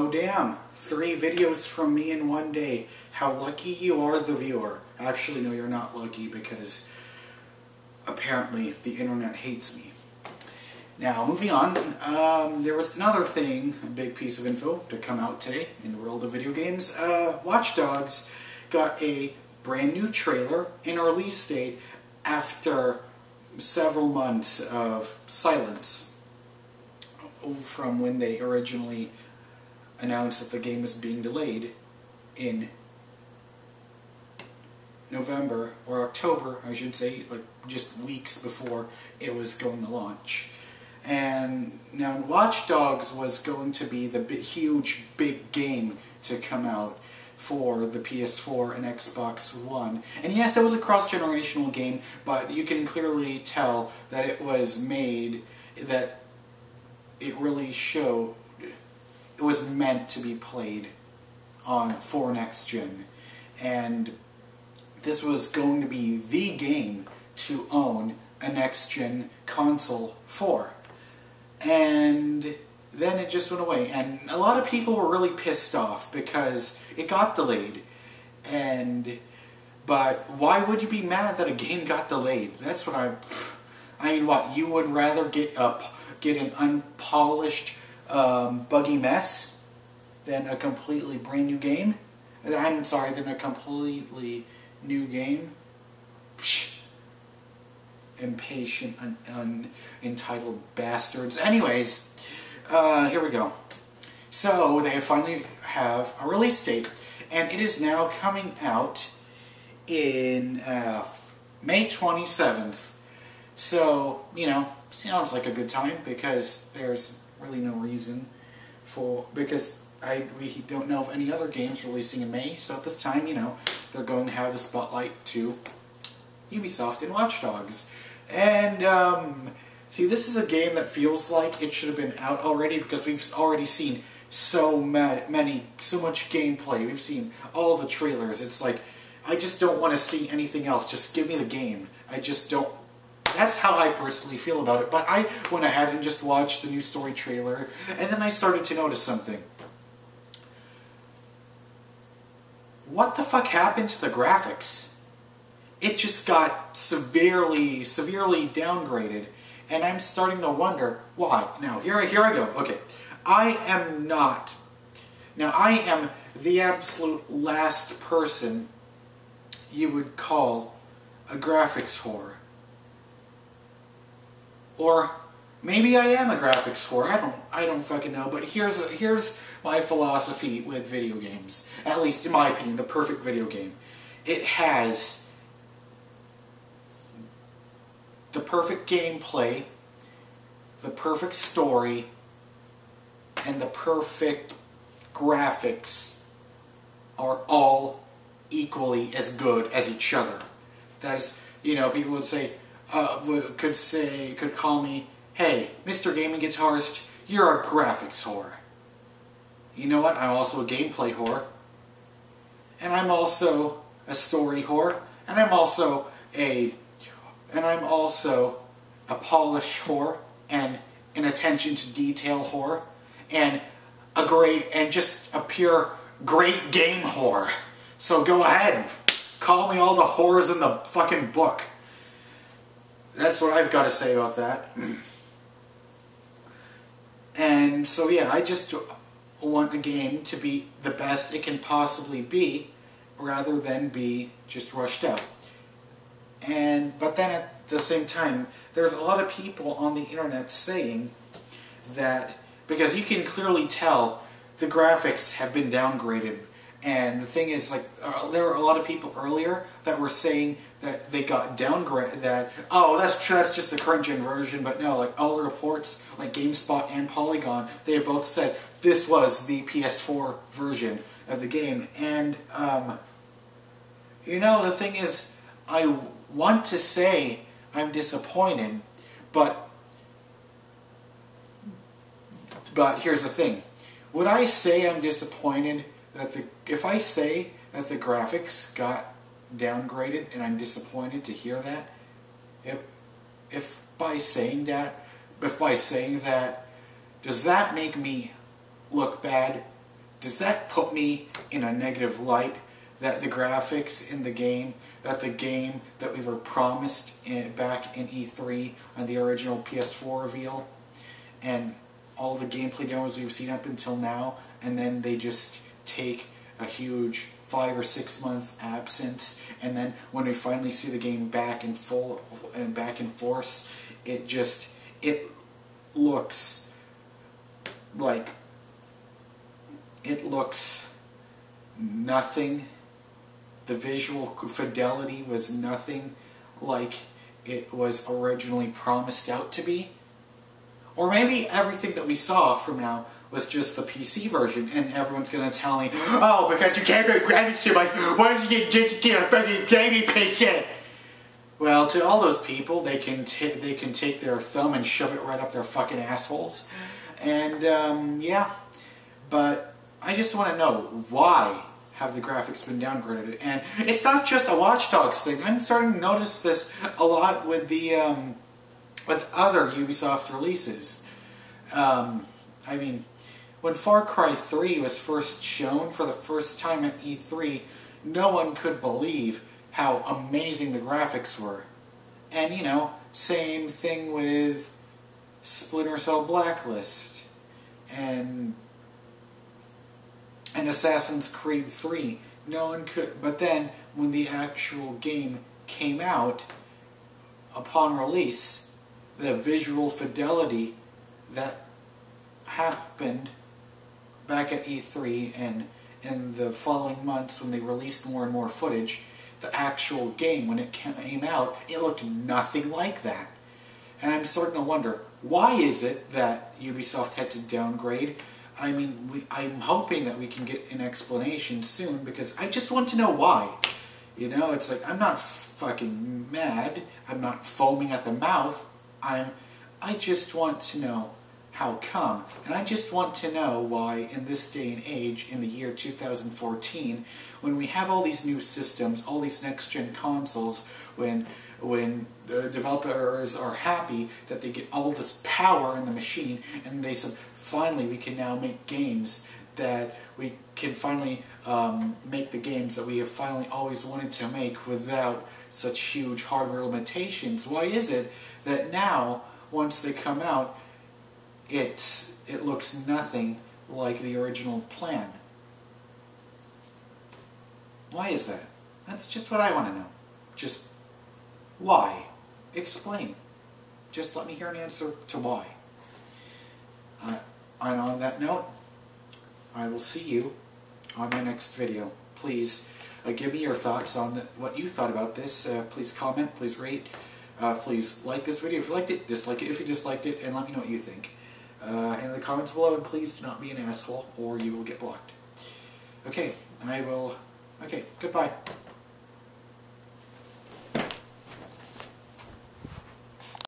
Oh damn, 3 videos from me in one day. How lucky you are, the viewer. Actually, no, you're not lucky because apparently the internet hates me. Now, moving on, there was another thing, a big piece of info to come out today in the world of video games. Watch Dogs got a brand new trailer and a release date after several months of silence from when they originally announced that the game was being delayed in November, or October, I should say, like just weeks before it was going to launch. And now Watch Dogs was going to be the huge, big game to come out for the PS4 and Xbox One. And yes, it was a cross-generational game, but you can clearly tell that it was made, that it really showed, it was meant to be played for next gen. And this was going to be the game to own a next gen console for. And then it just went away, and a lot of people were really pissed off because it got delayed. But why would you be mad that a game got delayed? That's what I mean, what, you would rather get an unpolished, buggy mess than a completely brand new game? I'm sorry, than a completely new game? Psh. Impatient, entitled bastards. Anyways, here we go. So, they finally have a release date, and it is now coming out in May 27th. So, you know, sounds like a good time, because there's really no reason because we don't know of any other games releasing in May, so at this time, you know, they're going to have the spotlight to Ubisoft and Watch Dogs. And, see, this is a game that feels like it should have been out already, because we've already seen so much gameplay. We've seen all the trailers. It's like, I just don't want to see anything else. Just give me the game. I just don't. That's how I personally feel about it. But I went ahead and just watched the new story trailer, and then I started to notice something. What the fuck happened to the graphics? It just got severely downgraded, and I'm starting to wonder why. Now, here I go. Okay, I am the absolute last person you would call a graphics whore. Or maybe I am a graphics whore. I don't fucking know. But here's my philosophy with video games. At least in my opinion, the perfect video game. It has the perfect gameplay, the perfect story, and the perfect graphics are all equally as good as each other. That is, you know, people would say, could call me, hey, MrGamingGuitarist, you're a graphics whore. You know what? I'm also a gameplay whore, and I'm also a story whore, and I'm also a polish whore, and an attention to detail whore, and just a pure great game whore. So go ahead, call me all the whores in the fucking book. That's what I've got to say about that. And so yeah, I just want a game to be the best it can possibly be, rather than be just rushed out. But then at the same time, there's a lot of people on the internet saying that, because you can clearly tell the graphics have been downgraded, and the thing is, like, there were a lot of people earlier that were saying that they got downgraded, that, oh, that's just the current gen version, but no, like, all the reports, like GameSpot and Polygon, they have both said this was the PS4 version of the game. And, you know, the thing is, I want to say I'm disappointed, but here's the thing. Would I say I'm disappointed if I say that the graphics got downgraded and I'm disappointed to hear that? If by saying that, does that make me look bad? does that put me in a negative light that the graphics in the game, that the game that we were promised back in E3 on the original PS4 reveal, and all the gameplay demos we've seen up until now, and then they just take a huge 5 or 6 month absence, and then when we finally see the game back in full and back in force, it looks like nothing. The visual fidelity was nothing like it was originally promised out to be. Or maybe everything that we saw from now was just the PC version, and everyone's gonna tell me, oh, because you can't get graphics too much, why don't you just get a fucking gaming PC? Well, to all those people, they can take their thumb and shove it right up their fucking assholes. And, yeah. But I just want to know, why have the graphics been downgraded? And it's not just a Watch Dogs thing. I'm starting to notice this a lot with the, with other Ubisoft releases. I mean, when Far Cry 3 was first shown for the first time at E3, no one could believe how amazing the graphics were. And, you know, same thing with Splinter Cell Blacklist and Assassin's Creed 3. No one could, but then when the actual game came out, upon release, the visual fidelity that happened back at E3 and in the following months when they released more and more footage, the actual game, when it came out, it looked nothing like that. And I'm starting to wonder, why is it that Ubisoft had to downgrade? I mean, I'm hoping that we can get an explanation soon, because I just want to know why. You know, it's like, I'm not fucking mad, I'm not foaming at the mouth, I just want to know how come. And I just want to know why in this day and age, in the year 2014, when we have all these new systems, all these next-gen consoles, when the developers are happy that they get all this power in the machine, and they said, finally we can now make games that we can finally make the games that we have finally always wanted to make without such huge hardware limitations. Why is it that now, once they come out, it looks nothing like the original plan? Why is that? That's just what I want to know. Just why? Explain. Just let me hear an answer to why. And on that note, I will see you on my next video. Please give me your thoughts on what you thought about this. Please comment, please rate, please like this video if you liked it, dislike it if you disliked it, and let me know what you think. In the comments below, and please do not be an asshole or you will get blocked. Okay, okay, goodbye.